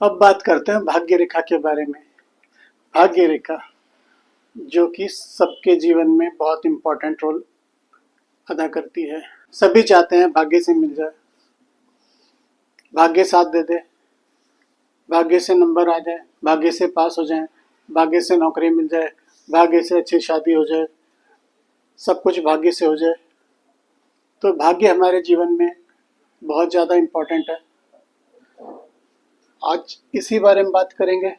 अब बात करते हैं भाग्य रेखा के बारे में। भाग्य रेखा जो कि सबके जीवन में बहुत इम्पोर्टेंट रोल अदा करती है। सभी चाहते हैं भाग्य से मिल जाए, भाग्य साथ दे दे, भाग्य से नंबर आ जाए, भाग्य से पास हो जाए, भाग्य से नौकरी मिल जाए, भाग्य से अच्छी शादी हो जाए, सब कुछ भाग्य से हो जाए। तो भाग्य हमारे जीवन में बहुत ज़्यादा इम्पोर्टेंट है। आज इसी बारे में बात करेंगे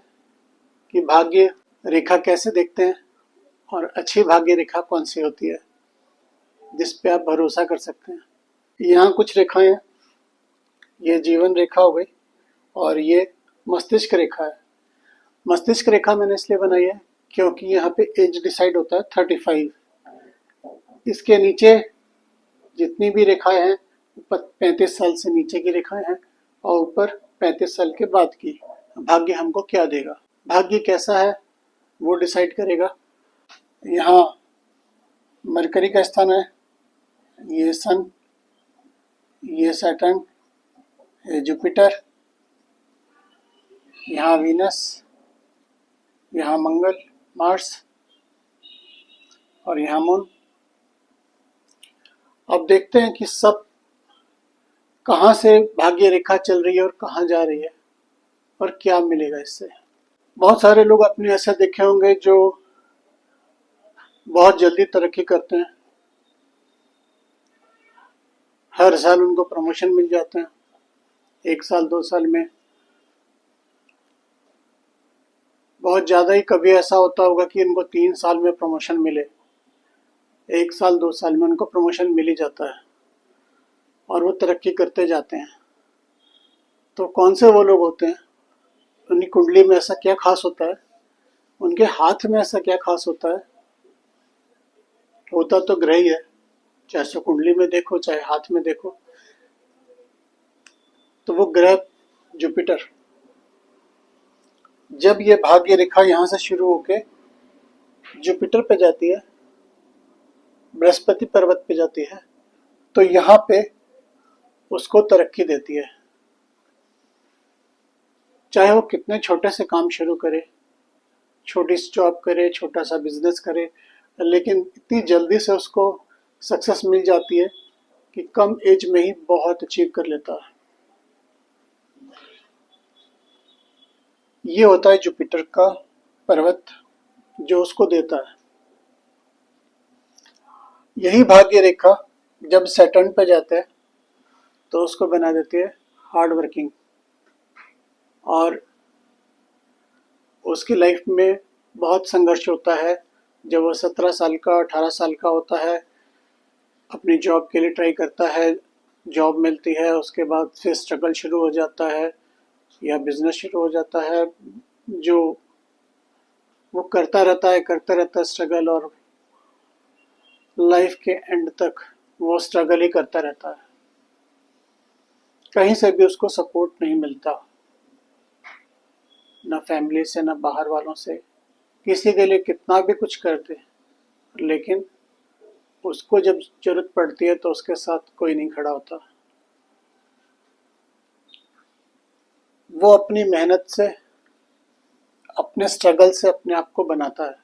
कि भाग्य रेखा कैसे देखते हैं और अच्छी भाग्य रेखा कौन सी होती है जिस पे आप भरोसा कर सकते हैं। यहाँ कुछ रेखाएं, ये जीवन रेखा हो गई और ये मस्तिष्क रेखा है। मस्तिष्क रेखा मैंने इसलिए बनाई है क्योंकि यहाँ पे एज डिसाइड होता है 35। इसके नीचे जितनी भी रेखाएं हैं ऊपर 35 साल से नीचे की रेखाएं हैं और ऊपर 35 साल के बाद की। भाग्य हमको क्या देगा, भाग्य कैसा है वो डिसाइड करेगा। यहाँ मरकरी का स्थान है, ये सन, ये सैटर्न, ये जुपिटर, यहाँ वीनस, यहाँ मंगल, मार्स और यहाँ मून। अब देखते हैं कि सब कहाँ से भाग्य रेखा चल रही है और कहाँ जा रही है और क्या मिलेगा इससे। बहुत सारे लोग अपने ऐसे देखे होंगे जो बहुत जल्दी तरक्की करते हैं, हर साल उनको प्रमोशन मिल जाते हैं, 1 साल 2 साल में। बहुत ज़्यादा ही कभी ऐसा होता होगा कि इनको 3 साल में प्रमोशन मिले, 1 साल 2 साल में उनको प्रमोशन मिल ही जाता है और वो तरक्की करते जाते हैं। तो कौन से वो लोग होते हैं, उनकी कुंडली में ऐसा क्या खास होता है, उनके हाथ में ऐसा क्या खास होता है। होता तो ग्रह ही है, चाहे कुंडली में देखो चाहे हाथ में देखो। तो वो ग्रह जुपिटर, जब ये भाग्य रेखा यहाँ से शुरू होके जुपिटर पे जाती है, बृहस्पति पर्वत पे जाती है, तो यहाँ पे उसको तरक्की देती है। चाहे वो कितने छोटे से काम शुरू करे, छोटी सी जॉब करे, छोटा सा बिजनेस करे, लेकिन इतनी जल्दी से उसको सक्सेस मिल जाती है कि कम एज में ही बहुत अचीव कर लेता है। ये होता है जुपिटर का पर्वत जो उसको देता है। यही भाग्य रेखा जब सैटर्न पे जाता है तो उसको बना देती है हार्ड वर्किंग, और उसकी लाइफ में बहुत संघर्ष होता है। जब वो 17 साल का 18 साल का होता है, अपनी जॉब के लिए ट्राई करता है, जॉब मिलती है, उसके बाद फिर स्ट्रगल शुरू हो जाता है या बिजनेस शुरू हो जाता है। जो वो करता रहता है स्ट्रगल, और लाइफ के एंड तक वो स्ट्रगल ही करता रहता है। कहीं से भी उसको सपोर्ट नहीं मिलता, ना फैमिली से ना बाहर वालों से। किसी के लिए कितना भी कुछ करते लेकिन उसको जब जरूरत पड़ती है तो उसके साथ कोई नहीं खड़ा होता। वो अपनी मेहनत से, अपने स्ट्रगल से अपने आप को बनाता है,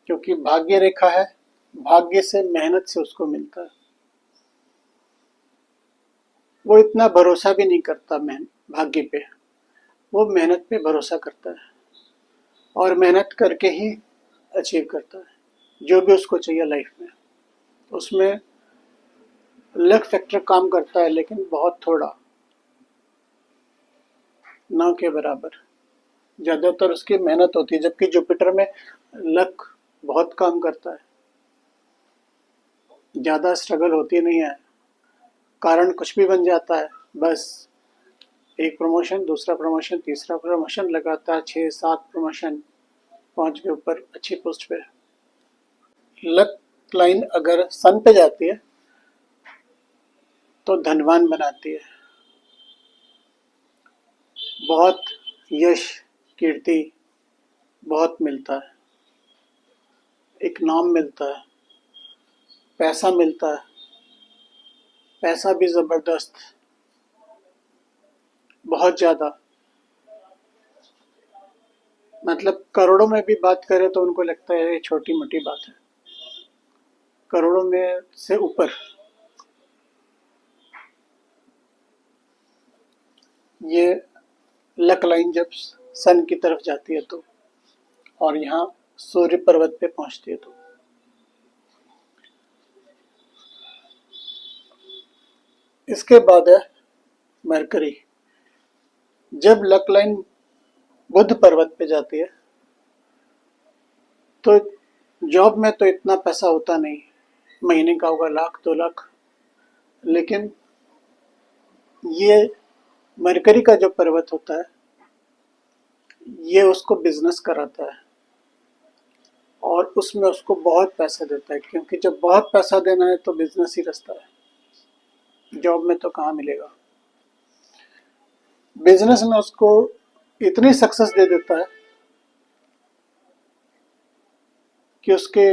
क्योंकि भाग्य रेखा है, भाग्य से मेहनत से उसको मिलता है। वो इतना भरोसा भी नहीं करता भाग्य पे, वो मेहनत पे भरोसा करता है और मेहनत करके ही अचीव करता है जो भी उसको चाहिए लाइफ में। उसमें लक फैक्टर काम करता है लेकिन बहुत थोड़ा, ना के बराबर। ज़्यादातर उसकी मेहनत होती है, जबकि जुपिटर में लक बहुत काम करता है, ज़्यादा स्ट्रगल होती नहीं है। कारण कुछ भी बन जाता है, बस एक प्रमोशन, दूसरा प्रमोशन, तीसरा प्रमोशन, लगातार 6-7 प्रमोशन, पहुंच के ऊपर अच्छी पोस्ट पे। लक लाइन अगर सन पे जाती है तो धनवान बनाती है, बहुत यश कीर्ति बहुत मिलता है, एक नाम मिलता है, पैसा मिलता है, पैसा भी ज़बरदस्त, बहुत ज़्यादा। मतलब करोड़ों में भी बात करें तो उनको लगता है ये छोटी मोटी बात है, करोड़ों में से ऊपर। ये लक लाइन जब सन की तरफ जाती है तो, और यहाँ सूर्य पर्वत पे पहुंचती है तो। इसके बाद है मरकरी। जब लक लाइन बुध पर्वत पे जाती है तो जॉब में तो इतना पैसा होता नहीं, महीने का होगा 1 लाख 2 लाख, लेकिन ये मरकरी का जो पर्वत होता है ये उसको बिजनेस कराता है और उसमें उसको बहुत पैसा देता है, क्योंकि जब बहुत पैसा देना है तो बिजनेस ही रास्ता है, जॉब में तो कहाँ मिलेगा। बिजनेस में उसको इतनी सक्सेस दे देता है कि उसके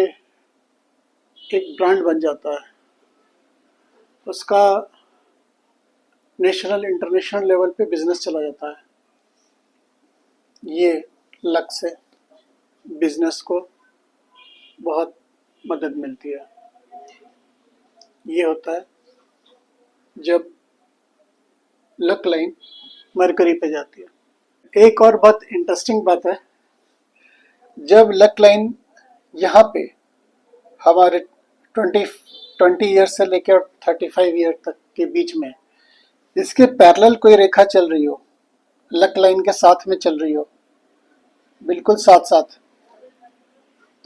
एक ब्रांड बन जाता है, उसका नेशनल इंटरनेशनल लेवल पे बिजनेस चला जाता है। ये लक से बिजनेस को बहुत मदद मिलती है। ये होता है जब लक लाइन मरकरी पे जाती है। एक और बहुत इंटरेस्टिंग बात है, जब लक लाइन यहाँ पे हमारे 20 ईयर से लेकर 35 ईयर तक के बीच में इसके पैरेलल कोई रेखा चल रही हो, लक लाइन के साथ में चल रही हो, बिल्कुल साथ साथ,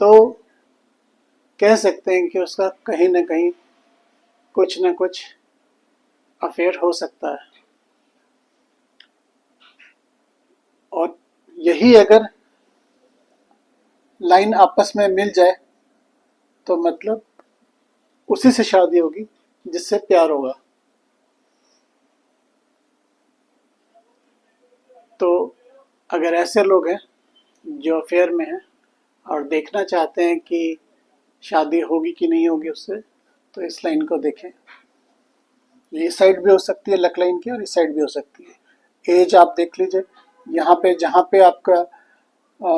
तो कह सकते हैं कि उसका कहीं ना कहीं कुछ ना कुछ अफेयर हो सकता है। और यही अगर लाइन आपस में मिल जाए तो मतलब उसी से शादी होगी जिससे प्यार होगा। तो अगर ऐसे लोग हैं जो अफेयर में हैं और देखना चाहते हैं कि शादी होगी कि नहीं होगी उससे, तो इस लाइन को देखें। ये साइड भी हो सकती है लक लाइन की और इस साइड भी हो सकती है। एज आप देख लीजिए, यहाँ पे जहाँ पे आपका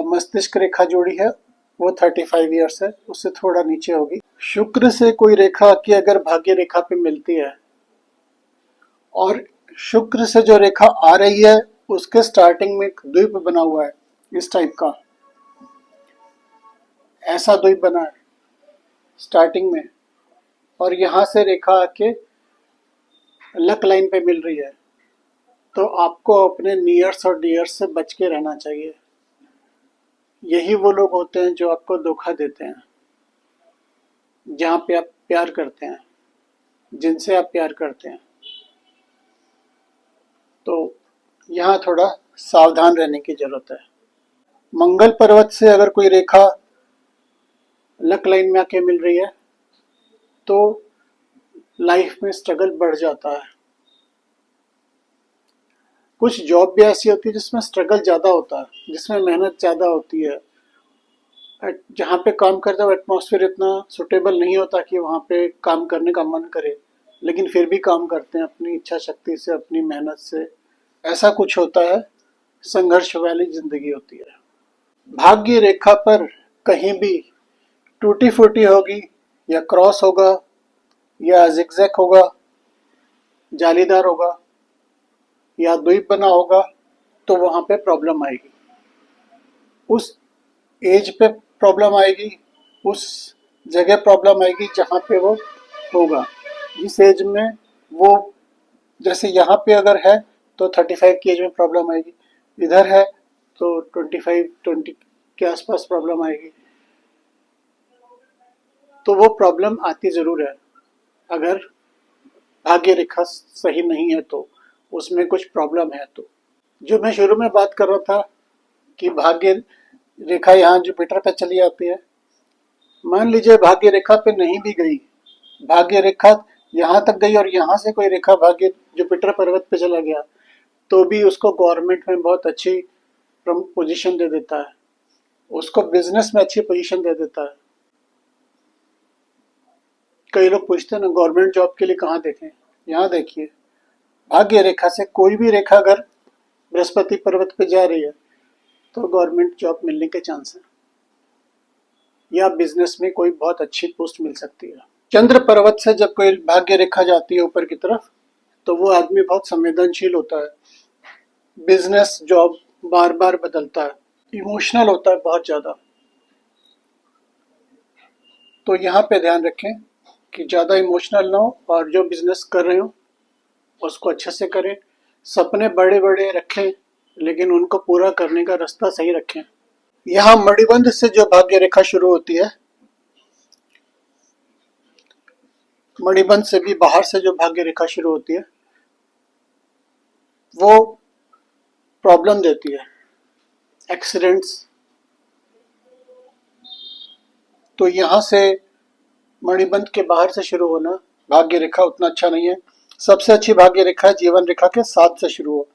मस्तिष्क रेखा जोड़ी है वो 35 ईयर्स है, उससे थोड़ा नीचे होगी। शुक्र से कोई रेखा की अगर भाग्य रेखा पे मिलती है और शुक्र से जो रेखा आ रही है उसके स्टार्टिंग में एक द्वीप बना हुआ है, इस टाइप का ऐसा द्वीप बना है स्टार्टिंग में, और यहाँ से रेखा आके लक लाइन पे मिल रही है, तो आपको अपने नियर्स और डियर्स से बच के रहना चाहिए। यही वो लोग होते हैं जो आपको धोखा देते हैं, जहाँ पे आप प्यार करते हैं, जिनसे आप प्यार करते हैं। तो यहाँ थोड़ा सावधान रहने की जरूरत है। मंगल पर्वत से अगर कोई रेखा लक लाइन में आके मिल रही है तो लाइफ में स्ट्रगल बढ़ जाता है। कुछ जॉब भी ऐसी होती है जिसमें स्ट्रगल ज़्यादा होता है, जिसमें मेहनत ज़्यादा होती है, जहाँ पे काम करते हो एटमॉस्फेयर इतना सुटेबल नहीं होता कि वहाँ पे काम करने का मन करे, लेकिन फिर भी काम करते हैं अपनी इच्छा शक्ति से, अपनी मेहनत से। ऐसा कुछ होता है, संघर्ष वाली जिंदगी होती है। भाग्य रेखा पर कहीं भी टूटी फूटी होगी या क्रॉस होगा या जिगजैग होगा, जालीदार होगा या द्वीप बना होगा, तो वहाँ पे प्रॉब्लम आएगी। उस एज पे प्रॉब्लम आएगी, उस जगह प्रॉब्लम आएगी जहाँ पे वो होगा। जिस एज में वो, जैसे यहाँ पे अगर है तो 35 की एज में प्रॉब्लम आएगी, इधर है तो 20 के आसपास प्रॉब्लम आएगी। तो वो प्रॉब्लम आती ज़रूर है, अगर भाग्य रेखा सही नहीं है तो उसमें कुछ प्रॉब्लम है। तो जो मैं शुरू में बात कर रहा था कि भाग्य रेखा यहाँ जुपिटर पे चली जाती है, मान लीजिए भाग्य रेखा पे नहीं भी गई, भाग्य रेखा यहाँ तक गई और यहाँ से कोई रेखा भाग्य जुपिटर पर्वत पे चला गया, तो भी उसको गवर्नमेंट में बहुत अच्छी पोजीशन दे देता है, उसको बिजनेस में अच्छी पोजीशन दे देता है। कई लोग पूछते हैं ना गवर्नमेंट जॉब के लिए कहाँ देखें, यहाँ देखिए, भाग्य रेखा से कोई भी रेखा अगर बृहस्पति पर्वत पे जा रही है तो गवर्नमेंट जॉब मिलने के चांस हैं, या बिजनेस में कोई बहुत अच्छी पोस्ट मिल सकती है। चंद्र पर्वत से जब कोई भाग्य रेखा जाती है ऊपर की तरफ, तो वो आदमी बहुत संवेदनशील होता है, बिजनेस जॉब बार बार बदलता है, इमोशनल होता है बहुत ज़्यादा। तो यहाँ पे ध्यान रखें कि ज़्यादा इमोशनल ना हो, और जो बिजनेस कर रहे हो उसको अच्छे से करें। सपने बड़े बड़े रखें, लेकिन उनको पूरा करने का रास्ता सही रखें। यहाँ मणिबंध से जो भाग्य रेखा शुरू होती है, मणिबंध से भी बाहर से जो भाग्य रेखा शुरू होती है, वो प्रॉब्लम देती है, एक्सीडेंट्स। तो यहाँ से मणिबंध के बाहर से शुरू होना भाग्य रेखा उतना अच्छा नहीं है। सबसे अच्छी भाग्य रेखा जीवन रेखा के साथ से शुरू हो।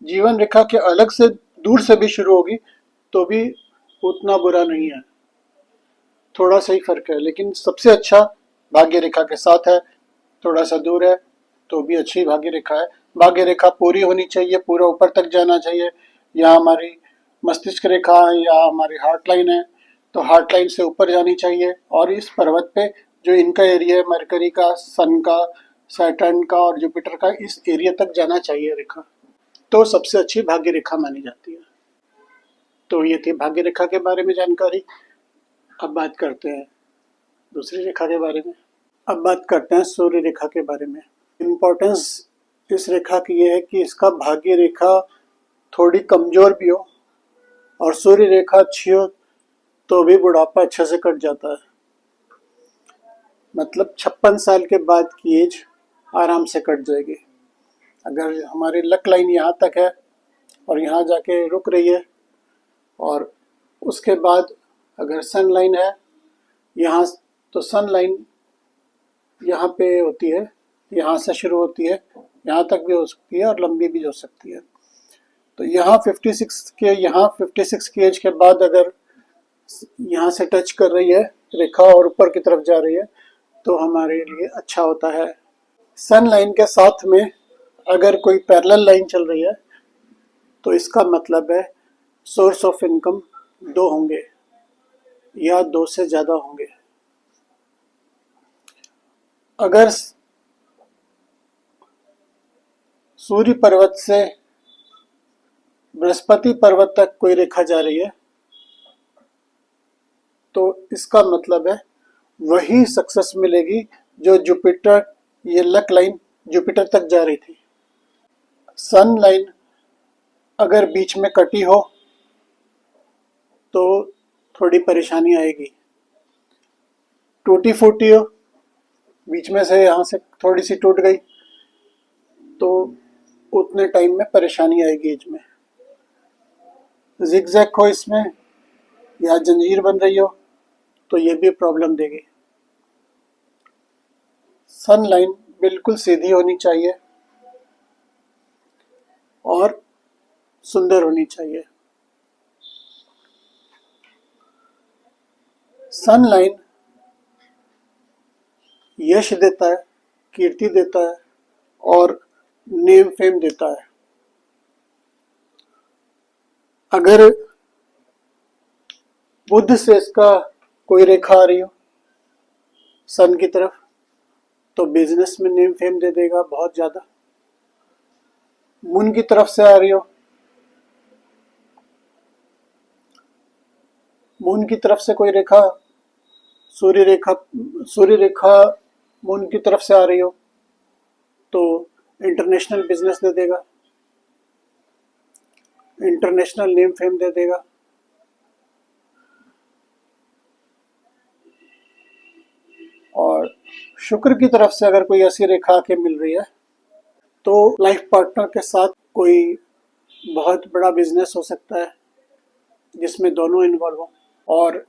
जीवन रेखा के अलग से दूर से भी शुरू होगी तो भी उतना बुरा नहीं है, थोड़ा सा ही फर्क है, लेकिन सबसे अच्छा भाग्य रेखा के साथ है। थोड़ा सा दूर है तो भी अच्छी भाग्य रेखा है। भाग्य रेखा पूरी होनी चाहिए, पूरा ऊपर तक जाना चाहिए। या हमारी मस्तिष्क रेखा है या हमारी हार्ट लाइन है, तो हार्ट लाइन से ऊपर जानी चाहिए। और इस पर्वत पे जो इनका एरिया है, मरकरी का, सन का, सैटर्न का और जुपिटर का, इस एरिया तक जाना चाहिए रेखा, तो सबसे अच्छी भाग्य रेखा मानी जाती है। तो ये थी भाग्य रेखा के बारे में जानकारी। अब बात करते हैं दूसरी रेखा के बारे में। अब बात करते हैं सूर्य रेखा के बारे में। इम्पोर्टेंस इस रेखा की ये है कि इसका भाग्य रेखा थोड़ी कमजोर भी हो और सूर्य रेखा अच्छी हो तो भी बुढ़ापा अच्छे से कट जाता है। मतलब 56 साल के बाद की एज आराम से कट जाएगी। अगर हमारी लक लाइन यहाँ तक है और यहाँ जाके रुक रही है, और उसके बाद अगर सन लाइन है यहाँ, तो सन लाइन यहाँ पे होती है, यहाँ से शुरू होती है, यहाँ तक भी हो सकती है और लंबी भी हो सकती है। तो यहाँ 56 की एज के बाद अगर यहाँ से टच कर रही है रेखा और ऊपर की तरफ जा रही है तो हमारे लिए अच्छा होता है। सन लाइन के साथ में अगर कोई पैरेलल लाइन चल रही है तो इसका मतलब है सोर्स ऑफ इनकम 2 होंगे या 2 से ज़्यादा होंगे। अगर सूर्य पर्वत से बृहस्पति पर्वत तक कोई रेखा जा रही है तो इसका मतलब है वही सक्सेस मिलेगी जो जुपिटर, ये लक लाइन जुपिटर तक जा रही थी। सन लाइन अगर बीच में कटी हो तो थोड़ी परेशानी आएगी। टूटी फूटी हो, बीच में से यहाँ से थोड़ी सी टूट गई तो उतने टाइम में परेशानी आएगी एज में। जिगजैग हो इसमें या जंजीर बन रही हो तो ये भी प्रॉब्लम देगी। सन लाइन बिल्कुल सीधी होनी चाहिए और सुंदर होनी चाहिए। सन लाइन यश देता है, कीर्ति देता है और नेम फेम देता है। अगर बुध से इसका कोई रेखा आ रही हो सन की तरफ तो बिजनेस में नेम फेम दे देगा बहुत ज्यादा। मून की तरफ से आ रही हो, मून की तरफ से कोई रेखा, सूर्य रेखा मून की तरफ से आ रही हो तो इंटरनेशनल बिजनेस दे देगा, इंटरनेशनल नेम फेम दे देगा। और शुक्र की तरफ से अगर कोई ऐसी रेखा आके मिल रही है तो लाइफ पार्टनर के साथ कोई बहुत बड़ा बिजनेस हो सकता है जिसमें दोनों इन्वॉल्व हों। और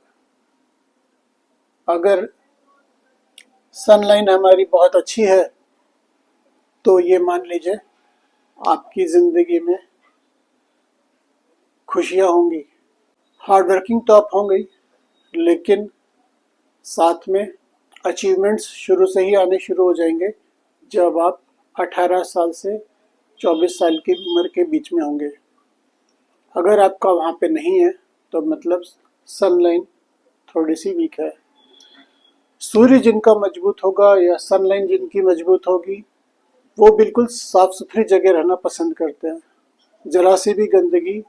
अगर सन लाइन हमारी बहुत अच्छी है तो ये मान लीजिए आपकी ज़िंदगी में खुशियाँ होंगी। हार्ड वर्किंग तो आप होंगे, लेकिन साथ में अचीवमेंट्स शुरू से ही आने शुरू हो जाएंगे जब आप 18 साल से 24 साल की उम्र के बीच में होंगे। अगर आपका वहाँ पे नहीं है तो मतलब सन लाइन थोड़ी सी वीक है। सूर्य जिनका मजबूत होगा या सन लाइन जिनकी मजबूत होगी वो बिल्कुल साफ सुथरी जगह रहना पसंद करते हैं। जरा सी भी गंदगी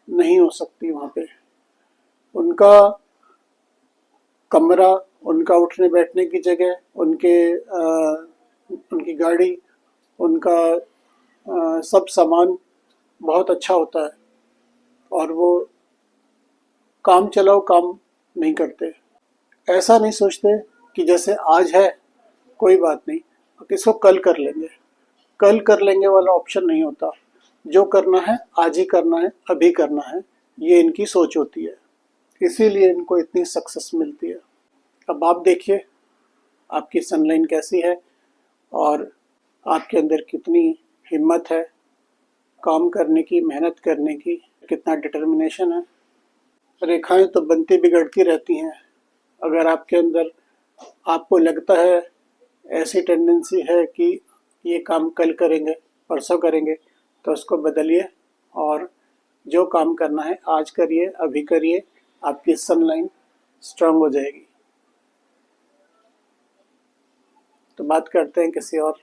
नहीं हो सकती वहाँ पे। उनका कमरा, उनका उठने बैठने की जगह, उनकी गाड़ी, उनका सब सामान बहुत अच्छा होता है और वो काम चलाओ काम नहीं करते। ऐसा नहीं सोचते कि जैसे आज है कोई बात नहीं, इसको कल कर लेंगे। कल कर लेंगे वाला ऑप्शन नहीं होता। जो करना है आज ही करना है, अभी करना है, ये इनकी सोच होती है। इसीलिए इनको इतनी सक्सेस मिलती है। अब आप देखिए आपकी सनलाइन कैसी है और आपके अंदर कितनी हिम्मत है काम करने की, मेहनत करने की, कितना डिटर्मिनेशन है। रेखाएं तो बनती बिगड़ती रहती हैं। अगर आपके अंदर आपको लगता है ऐसी टेंडेंसी है कि ये काम कल करेंगे, परसों करेंगे, तो उसको बदलिए और जो काम करना है आज करिए, अभी करिए। आपकी सनलाइन स्ट्रांग हो जाएगी। तो बात करते हैं किसी और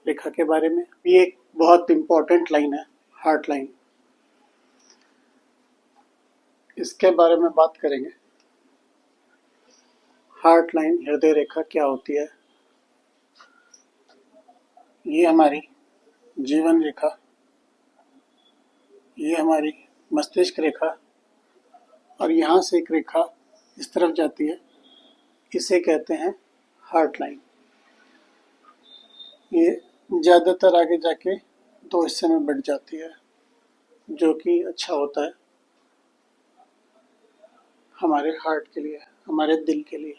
रेखा के बारे में। ये एक बहुत इम्पोर्टेंट लाइन है, हार्ट लाइन। इसके बारे में बात करेंगे। हार्ट लाइन, हृदय रेखा क्या होती है। ये हमारी जीवन रेखा, ये हमारी मस्तिष्क रेखा और यहाँ से एक रेखा इस तरफ जाती है, इसे कहते हैं हार्ट लाइन। ये ज़्यादातर आगे जाके दो हिस्से में बढ़ जाती है, जो कि अच्छा होता है हमारे हार्ट के लिए, हमारे दिल के लिए।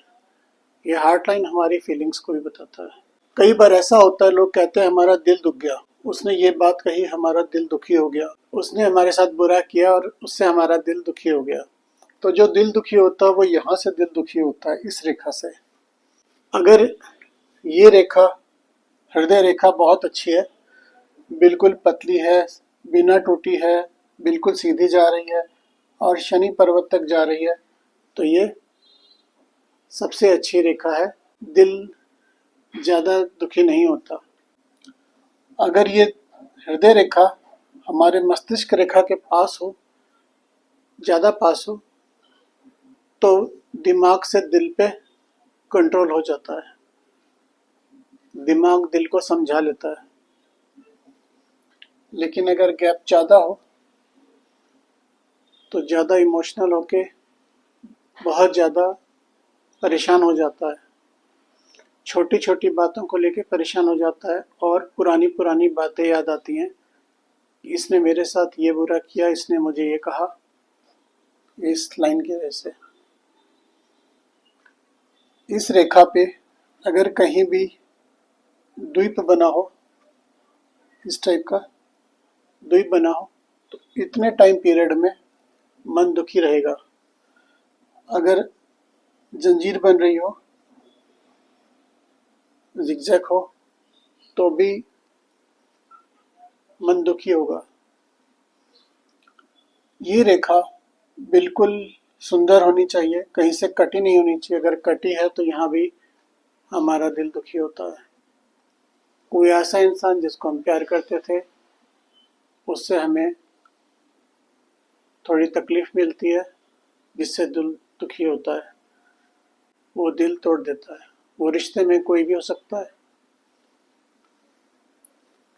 ये हार्ट लाइन हमारी फीलिंग्स को भी बताता है। कई बार ऐसा होता है, लोग कहते हैं हमारा दिल दुख गया, उसने ये बात कही, हमारा दिल दुखी हो गया, उसने हमारे साथ बुरा किया और उससे हमारा दिल दुखी हो गया। तो जो दिल दुखी होता है वो यहाँ से दिल दुखी होता है, इस रेखा से। अगर ये रेखा, हृदय रेखा बहुत अच्छी है, बिल्कुल पतली है, बिना टूटी है, बिल्कुल सीधी जा रही है और शनि पर्वत तक जा रही है, तो ये सबसे अच्छी रेखा है। दिल ज़्यादा दुखी नहीं होता। अगर ये हृदय रेखा हमारे मस्तिष्क रेखा के पास हो, ज़्यादा पास हो, तो दिमाग से दिल पे कंट्रोल हो जाता है, दिमाग दिल को समझा लेता है। लेकिन अगर गैप ज़्यादा हो तो ज़्यादा इमोशनल होके बहुत ज़्यादा परेशान हो जाता है, छोटी छोटी बातों को लेके परेशान हो जाता है और पुरानी पुरानी बातें याद आती हैं। इसने मेरे साथ ये बुरा किया, इसने मुझे ये कहा, इस लाइन की वजह से। इस रेखा पे अगर कहीं भी द्वीप बना हो, इस टाइप का द्वीप बना हो, तो इतने टाइम पीरियड में मन दुखी रहेगा। अगर जंजीर बन रही हो, जिगजैग हो, तो भी मन दुखी होगा। ये रेखा बिल्कुल सुंदर होनी चाहिए, कहीं से कटी नहीं होनी चाहिए। अगर कटी है तो यहाँ भी हमारा दिल दुखी होता है। कोई ऐसा इंसान जिसको हम प्यार करते थे, उससे हमें थोड़ी तकलीफ मिलती है, जिससे दिल दुखी होता है, वो दिल तोड़ देता है। वो रिश्ते में कोई भी हो सकता है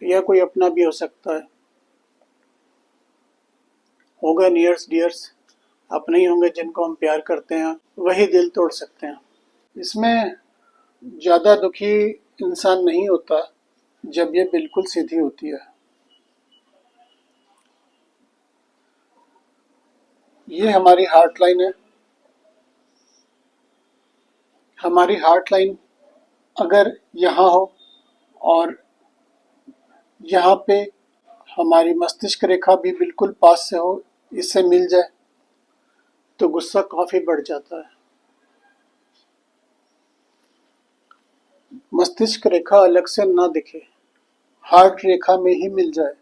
या कोई अपना भी हो सकता है। होगा नियर्स डियर्स, अपने ही होंगे जिनको हम प्यार करते हैं, वही दिल तोड़ सकते हैं। इसमें ज़्यादा दुखी इंसान नहीं होता जब ये बिल्कुल सीधी होती है। ये हमारी हार्ट लाइन है। हमारी हार्ट लाइन अगर यहाँ हो और यहाँ पे हमारी मस्तिष्क रेखा भी बिल्कुल पास से हो, इससे मिल जाए, तो गुस्सा काफ़ी बढ़ जाता है। मस्तिष्क रेखा अलग से ना दिखे, हार्ट रेखा में ही मिल जाए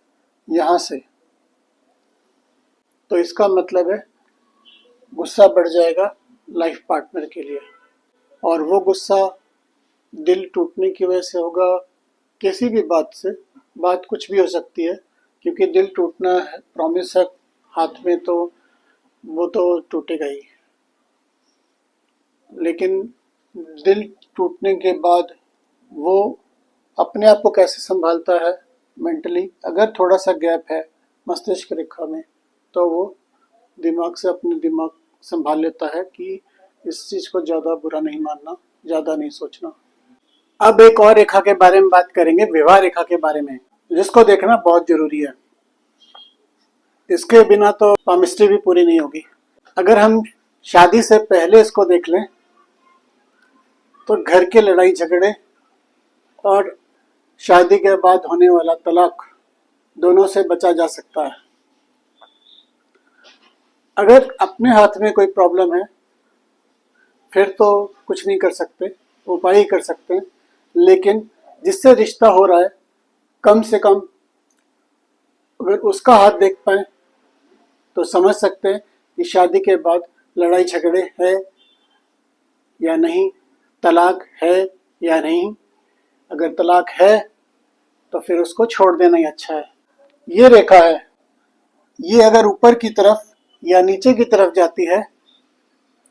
यहाँ से, तो इसका मतलब है गुस्सा बढ़ जाएगा लाइफ पार्टनर के लिए, और वो गुस्सा दिल टूटने की वजह से होगा, किसी भी बात से, बात कुछ भी हो सकती है, क्योंकि दिल टूटना है, प्रॉमिस है हाथ में, तो वो तो टूटेगा ही। लेकिन दिल टूटने के बाद वो अपने आप को कैसे संभालता है मेंटली, अगर थोड़ा सा गैप है मस्तिष्क रेखा में, तो वो दिमाग से अपने दिमाग संभाल लेता है कि इस चीज़ को ज़्यादा बुरा नहीं मानना, ज़्यादा नहीं सोचना। अब एक और रेखा के बारे में बात करेंगे, विवाह रेखा के बारे में, जिसको देखना बहुत जरूरी है। इसके बिना तो पामिस्ट्री भी पूरी नहीं होगी। अगर हम शादी से पहले इसको देख लें तो घर के लड़ाई झगड़े और शादी के बाद होने वाला तलाक, दोनों से बचा जा सकता है। अगर अपने हाथ में कोई प्रॉब्लम है फिर तो कुछ नहीं कर सकते, उपाय ही कर सकते हैं। लेकिन जिससे रिश्ता हो रहा है, कम से कम अगर उसका हाथ देख पाए तो समझ सकते हैं कि शादी के बाद लड़ाई झगड़े है या नहीं, तलाक है या नहीं। अगर तलाक है तो फिर उसको छोड़ देना ही अच्छा है। ये रेखा है, ये अगर ऊपर की तरफ या नीचे की तरफ जाती है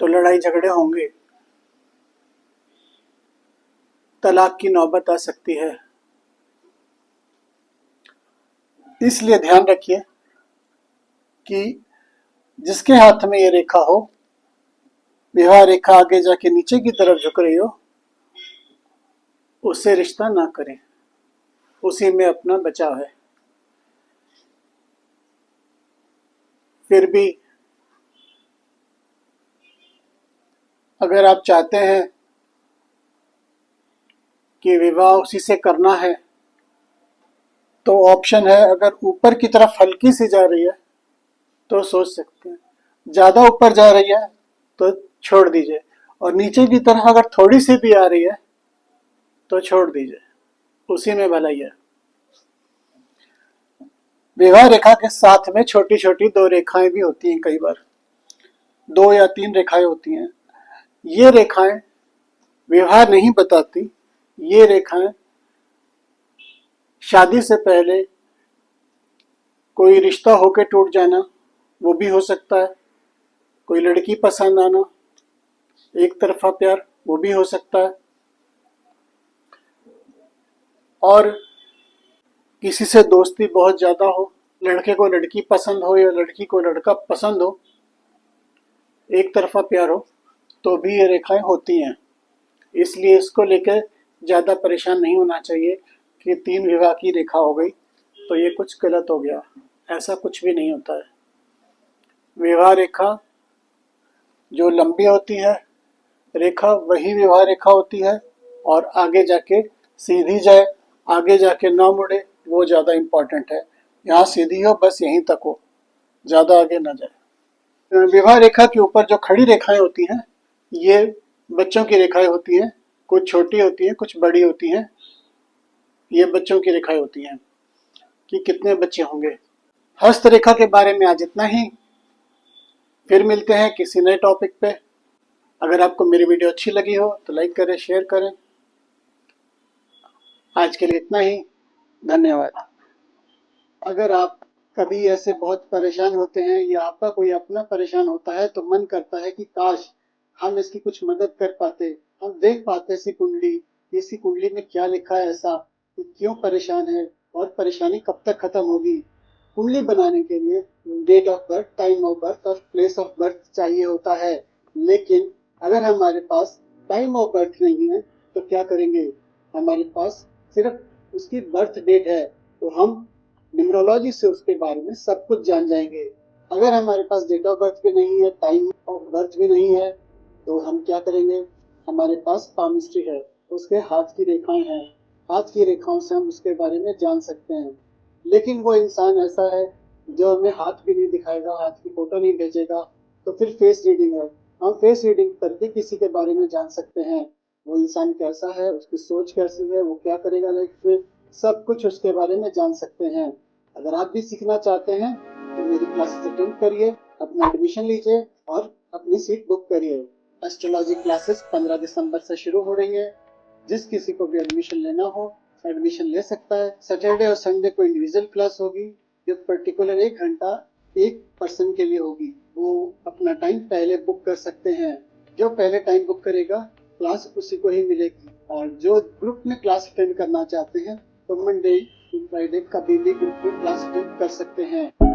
तो लड़ाई झगड़े होंगे, तलाक की नौबत आ सकती है। इसलिए ध्यान रखिए कि जिसके हाथ में ये रेखा हो, विवाह रेखा आगे जाके नीचे की तरफ झुक रही हो, उससे रिश्ता ना करें, उसी में अपना बचाव है। फिर भी अगर आप चाहते हैं कि विवाह उसी से करना है तो ऑप्शन है, अगर ऊपर की तरफ हल्की सी जा रही है तो सोच सकते हैं, ज़्यादा ऊपर जा रही है तो छोड़ दीजिए, और नीचे की तरफ अगर थोड़ी सी भी आ रही है तो छोड़ दीजिए, उसी में भलाई है। विवाह रेखा के साथ में छोटी छोटी दो रेखाएं भी होती हैं, कई बार 2 या 3 रेखाएं होती हैं। ये रेखाएं विवाह नहीं बताती, ये रेखाएं शादी से पहले कोई रिश्ता होके टूट जाना, वो भी हो सकता है। कोई लड़की पसंद आना, एक तरफा प्यार, वो भी हो सकता है। और किसी से दोस्ती बहुत ज़्यादा हो, लड़के को लड़की पसंद हो या लड़की को लड़का पसंद हो, एक तरफा प्यार हो, तो भी ये रेखाएं होती हैं। इसलिए इसको लेकर ज़्यादा परेशान नहीं होना चाहिए कि 3 विवाह की रेखा हो गई तो ये कुछ गलत हो गया, ऐसा कुछ भी नहीं होता है। विवाह रेखा जो लंबी होती है रेखा, वही विवाह रेखा होती है, और आगे जाके सीधी जाए, आगे जाके ना मुड़े, वो ज़्यादा इम्पोर्टेंट है। यहाँ सीधी हो, बस यहीं तक हो, ज़्यादा आगे ना जाए। विवाह रेखा के ऊपर जो खड़ी रेखाएं होती हैं, ये बच्चों की रेखाएं होती हैं, कुछ छोटी होती हैं, कुछ बड़ी होती हैं। ये बच्चों की रेखाएं होती हैं कि कितने बच्चे होंगे। हस्त रेखा के बारे में आज इतना ही, फिर मिलते हैं किसी नए टॉपिक पे। अगर आपको मेरी वीडियो अच्छी लगी हो तो लाइक करें, शेयर करें। आज के लिए इतना ही, धन्यवाद। अगर आप कभी ऐसे बहुत परेशान होते हैं या आपका कोई अपना परेशान होता है तो मन करता है कि काश हम इसकी कुछ मदद कर पाते, हम देख पाते इसी कुंडली में क्या लिखा है ऐसा कि क्यों परेशान है और परेशानी कब तक खत्म होगी। कुंडली बनाने के लिए date of birth, time of birth और प्लेस ऑफ बर्थ चाहिए होता है। लेकिन अगर हमारे पास टाइम ऑफ बर्थ नहीं है तो क्या करेंगे, हमारे पास सिर्फ उसकी बर्थ डेट है, तो हम न्यूमरोलॉजी से उसके बारे में सब कुछ जान जाएंगे। अगर हमारे पास डेट ऑफ बर्थ भी नहीं है, टाइम ऑफ बर्थ भी नहीं है, तो हम क्या करेंगे, हमारे पास पामिस्ट्री है, उसके हाथ की रेखाएं हैं, हाथ की रेखाओं से हम उसके बारे में जान सकते हैं। लेकिन वो इंसान ऐसा है जो हमें हाथ भी नहीं दिखाएगा, हाथ की फोटो नहीं भेजेगा, तो फिर फेस रीडिंग है, हम फेस रीडिंग करके किसी के बारे में जान सकते हैं, वो इंसान कैसा है, उसकी सोच कैसी है, वो क्या करेगा लाइफ में, सब कुछ उसके बारे में जान सकते हैं। अगर आप भी सीखना चाहते हैं तो मेरी क्लासेस अटेंड करिए, अपना एडमिशन लीजिए और अपनी सीट बुक करिए। एस्ट्रोलॉजी क्लासेस 15 दिसंबर से शुरू हो रही है। जिस किसी को भी एडमिशन लेना हो एडमिशन ले सकता है। सैटरडे और संडे को इंडिविजुअल क्लास होगी, जो पर्टिकुलर 1 घंटा एक पर्सन के लिए होगी। वो अपना टाइम पहले बुक कर सकते हैं। जो पहले टाइम बुक करेगा क्लास उसी को ही मिलेगी। और जो ग्रुप में क्लास अटेंड करना चाहते हैं तो मंडे टू फ्राइडे कभी भी ग्रुप में क्लास अटेंड कर सकते हैं।